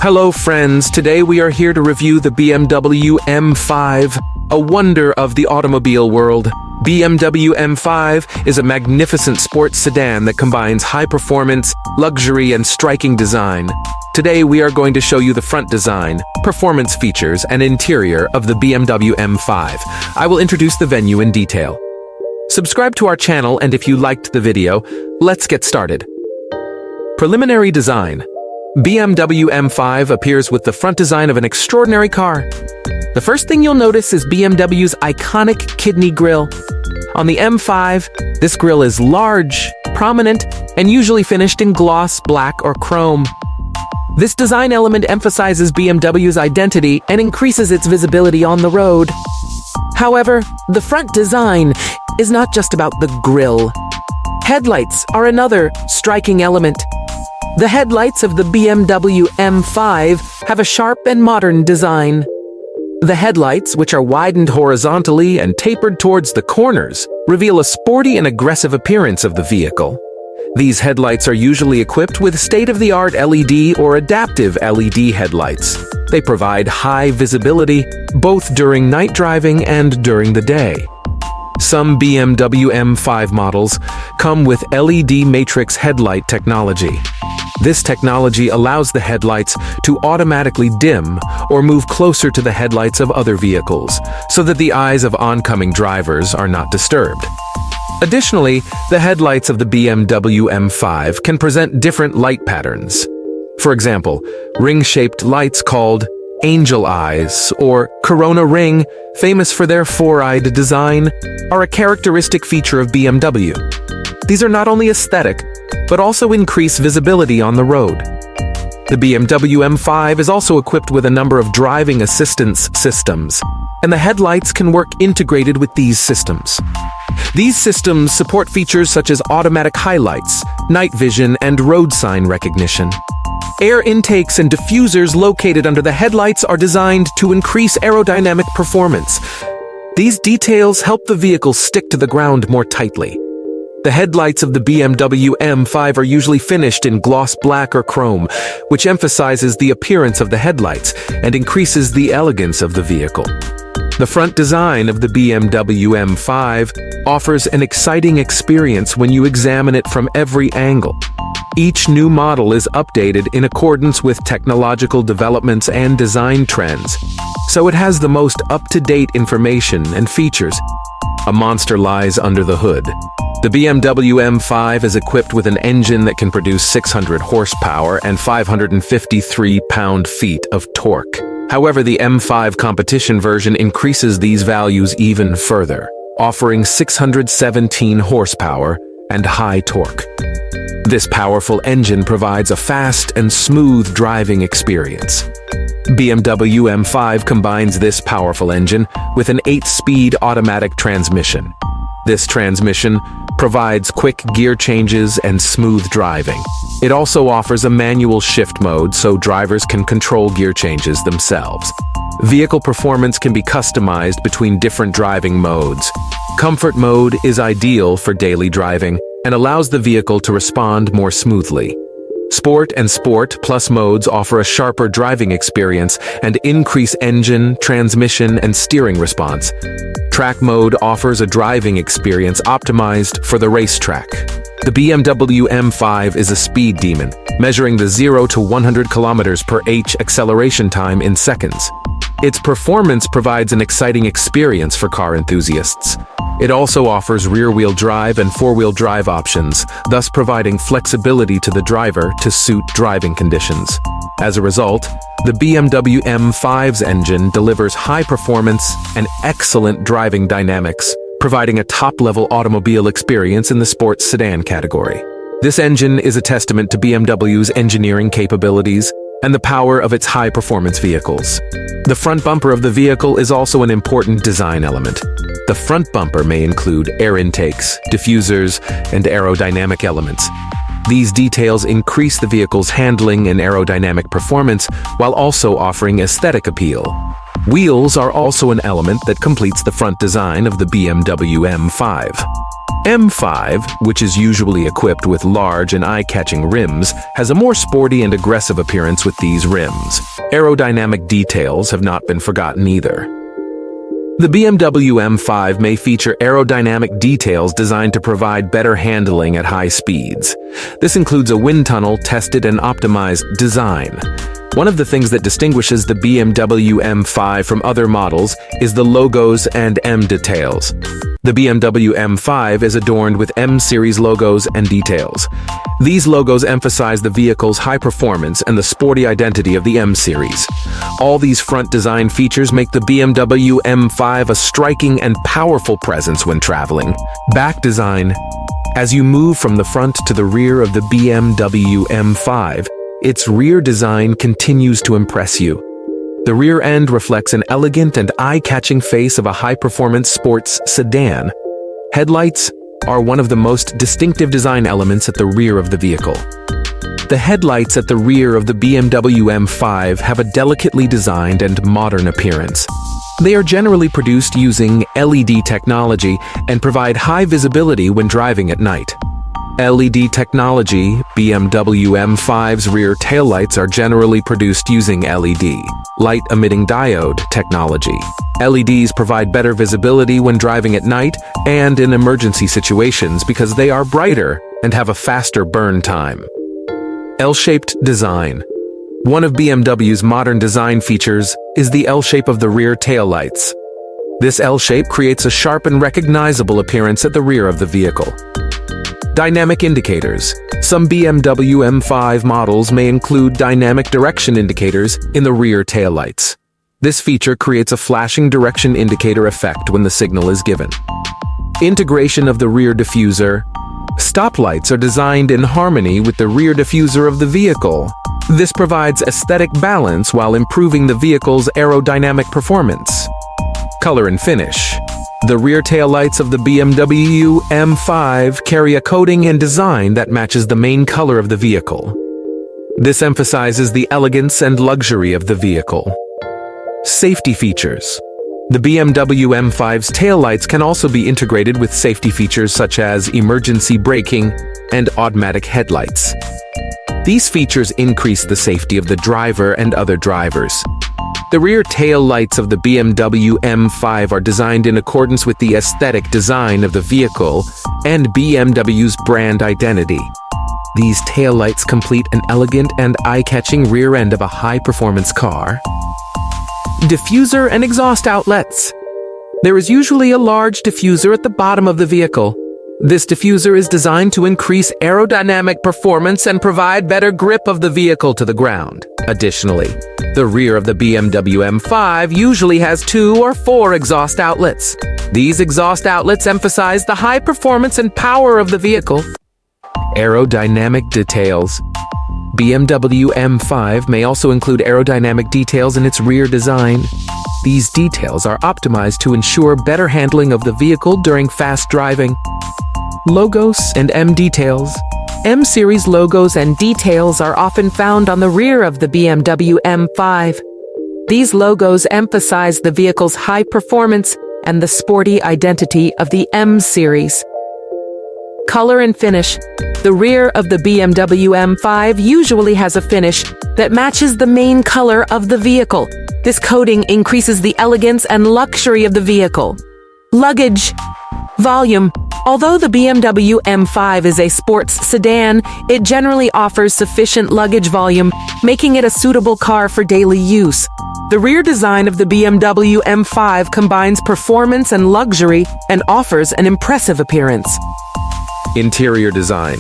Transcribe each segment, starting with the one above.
Hello friends, today we are here to review the BMW M5, a wonder of the automobile world. BMW M5 is a magnificent sports sedan that combines high performance, luxury, and striking design. Today we are going to show you the front design, performance features, and interior of the BMW M5. I will introduce the venue in detail. Subscribe to our channel, and if you liked the video, let's get started. Preliminary design. BMW M5 appears with the front design of an extraordinary car. The first thing you'll notice is BMW's iconic kidney grille. On the M5, this grille is large, prominent, and usually finished in gloss, black, or chrome. This design element emphasizes BMW's identity and increases its visibility on the road. However, the front design is not just about the grille. Headlights are another striking element. The headlights of the BMW M5 have a sharp and modern design. The headlights, which are widened horizontally and tapered towards the corners, reveal a sporty and aggressive appearance of the vehicle. These headlights are usually equipped with state-of-the-art LED or adaptive LED headlights. They provide high visibility, both during night driving and during the day. Some BMW M5 models come with LED matrix headlight technology. This technology allows the headlights to automatically dim or move closer to the headlights of other vehicles, so that the eyes of oncoming drivers are not disturbed. Additionally, the headlights of the BMW M5 can present different light patterns. For example, ring-shaped lights called angel eyes or corona ring, famous for their four-eyed design, are a characteristic feature of BMW. These are not only aesthetic, but also increase visibility on the road. The BMW M5 is also equipped with a number of driving assistance systems, and the headlights can work integrated with these systems. These systems support features such as automatic highlights, night vision, and road sign recognition. Air intakes and diffusers located under the headlights are designed to increase aerodynamic performance. These details help the vehicle stick to the ground more tightly. The headlights of the BMW M5 are usually finished in gloss black or chrome, which emphasizes the appearance of the headlights and increases the elegance of the vehicle. The front design of the BMW M5 offers an exciting experience when you examine it from every angle. Each new model is updated in accordance with technological developments and design trends, so it has the most up-to-date information and features. A monster lies under the hood. The BMW M5 is equipped with an engine that can produce 600 horsepower and 553 pound-feet of torque. However, the M5 competition version increases these values even further, offering 617 horsepower and high torque. This powerful engine provides a fast and smooth driving experience. BMW M5 combines this powerful engine with an 8-speed automatic transmission. This transmission provides quick gear changes and smooth driving. It also offers a manual shift mode so drivers can control gear changes themselves. Vehicle performance can be customized between different driving modes. Comfort mode is ideal for daily driving and allows the vehicle to respond more smoothly. Sport and Sport Plus modes offer a sharper driving experience and increase engine, transmission, and steering response. Track mode offers a driving experience optimized for the racetrack. The BMW M5 is a speed demon, measuring the 0 to 100 km/h acceleration time in seconds. Its performance provides an exciting experience for car enthusiasts. It also offers rear-wheel drive and four-wheel drive options, thus providing flexibility to the driver to suit driving conditions. As a result, the BMW M5's engine delivers high performance and excellent driving dynamics, providing a top-level automobile experience in the sports sedan category. This engine is a testament to BMW's engineering capabilities and the power of its high-performance vehicles. The front bumper of the vehicle is also an important design element. The front bumper may include air intakes, diffusers, and aerodynamic elements. These details increase the vehicle's handling and aerodynamic performance while also offering aesthetic appeal. Wheels are also an element that completes the front design of the BMW M5. M5, which is usually equipped with large and eye-catching rims, has a more sporty and aggressive appearance with these rims. Aerodynamic details have not been forgotten either. The BMW M5 may feature aerodynamic details designed to provide better handling at high speeds. This includes a wind tunnel tested and optimized design. One of the things that distinguishes the BMW M5 from other models is the logos and M details. The BMW M5 is adorned with M-series logos and details. These logos emphasize the vehicle's high performance and the sporty identity of the M-series. All these front design features make the BMW M5 a striking and powerful presence when traveling. Back design. As you move from the front to the rear of the BMW M5, its rear design continues to impress you. The rear end reflects an elegant and eye-catching face of a high-performance sports sedan. Headlights are one of the most distinctive design elements at the rear of the vehicle. The headlights at the rear of the BMW M5 have a delicately designed and modern appearance. They are generally produced using LED technology and provide high visibility when driving at night. LED technology, BMW M5's rear taillights are generally produced using LED, light-emitting diode technology. LEDs provide better visibility when driving at night and in emergency situations because they are brighter and have a faster burn time. L-shaped design. One of BMW's modern design features is the L shape of the rear taillights. This L shape creates a sharp and recognizable appearance at the rear of the vehicle. Dynamic indicators. Some BMW M5 models may include dynamic direction indicators in the rear taillights. This feature creates a flashing direction indicator effect when the signal is given. Integration of the rear diffuser. Stoplights are designed in harmony with the rear diffuser of the vehicle. This provides aesthetic balance while improving the vehicle's aerodynamic performance. Color and finish. The rear taillights of the BMW M5 carry a coating and design that matches the main color of the vehicle. This emphasizes the elegance and luxury of the vehicle. Safety features. The BMW M5's taillights can also be integrated with safety features such as emergency braking and automatic headlights. These features increase the safety of the driver and other drivers. The rear tail lights of the BMW M5 are designed in accordance with the aesthetic design of the vehicle and BMW's brand identity. These tail lights complete an elegant and eye-catching rear end of a high-performance car. Diffuser and exhaust outlets. There is usually a large diffuser at the bottom of the vehicle. This diffuser is designed to increase aerodynamic performance and provide better grip of the vehicle to the ground. Additionally, the rear of the BMW M5 usually has 2 or 4 exhaust outlets. These exhaust outlets emphasize the high performance and power of the vehicle. Aerodynamic details. BMW M5 may also include aerodynamic details in its rear design. These details are optimized to ensure better handling of the vehicle during fast driving. Logos and M details. M-series logos and details are often found on the rear of the BMW M5. These logos emphasize the vehicle's high performance and the sporty identity of the M-series. Color and finish. The rear of the BMW M5 usually has a finish that matches the main color of the vehicle. This coating increases the elegance and luxury of the vehicle. Luggage. Volume. Although the BMW M5 is a sports sedan, it generally offers sufficient luggage volume, making it a suitable car for daily use. The rear design of the BMW M5 combines performance and luxury and offers an impressive appearance. Interior design.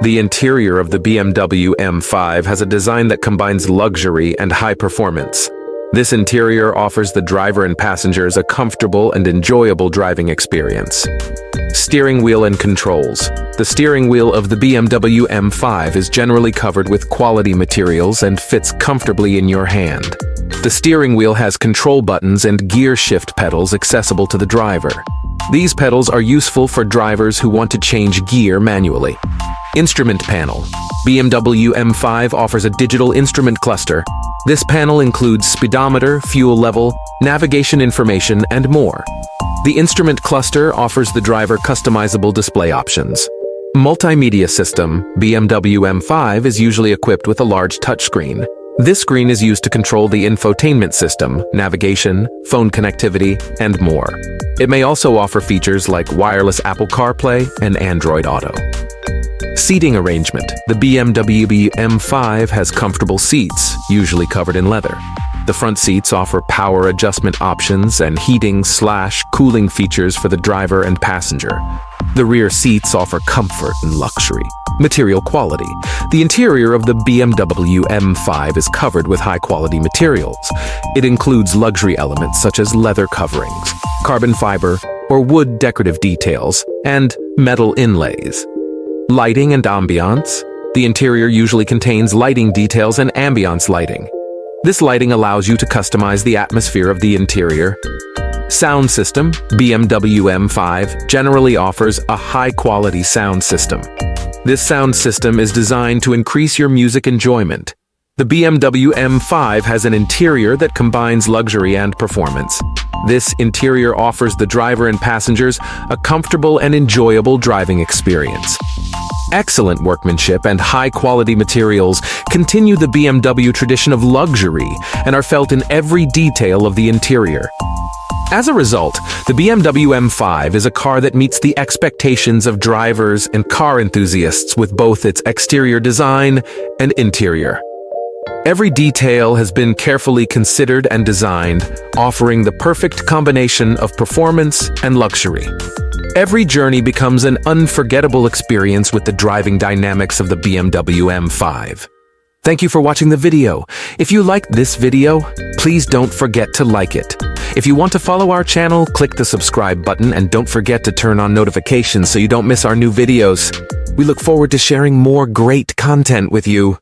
The interior of the BMW M5 has a design that combines luxury and high performance. This interior offers the driver and passengers a comfortable and enjoyable driving experience. Steering wheel and controls. The steering wheel of the BMW M5 is generally covered with quality materials and fits comfortably in your hand. The steering wheel has control buttons and gear shift pedals accessible to the driver. These pedals are useful for drivers who want to change gear manually. Instrument panel. BMW M5 offers a digital instrument cluster. This panel includes speedometer, fuel level, navigation information, and more. The instrument cluster offers the driver customizable display options. Multimedia system, BMW M5 is usually equipped with a large touchscreen. This screen is used to control the infotainment system, navigation, phone connectivity, and more. It may also offer features like wireless Apple CarPlay and Android Auto. Seating arrangement. The BMW M5 has comfortable seats, usually covered in leather. The front seats offer power adjustment options and heating/cooling features for the driver and passenger. The rear seats offer comfort and luxury. Material quality. The interior of the BMW M5 is covered with high-quality materials. It includes luxury elements such as leather coverings, carbon fiber or wood decorative details, and metal inlays. Lighting and ambiance. The interior usually contains lighting details and ambiance lighting. This lighting allows you to customize the atmosphere of the interior. Sound system. BMW M5 generally offers a high-quality sound system. This sound system is designed to increase your music enjoyment. The BMW M5 has an interior that combines luxury and performance. This interior offers the driver and passengers a comfortable and enjoyable driving experience. Excellent workmanship and high-quality materials continue the BMW tradition of luxury and are felt in every detail of the interior. As a result, the BMW M5 is a car that meets the expectations of drivers and car enthusiasts with both its exterior design and interior. Every detail has been carefully considered and designed, offering the perfect combination of performance and luxury. Every journey becomes an unforgettable experience with the driving dynamics of the BMW M5. Thank you for watching the video. If you liked this video, please don't forget to like it. If you want to follow our channel, click the subscribe button and don't forget to turn on notifications so you don't miss our new videos. We look forward to sharing more great content with you.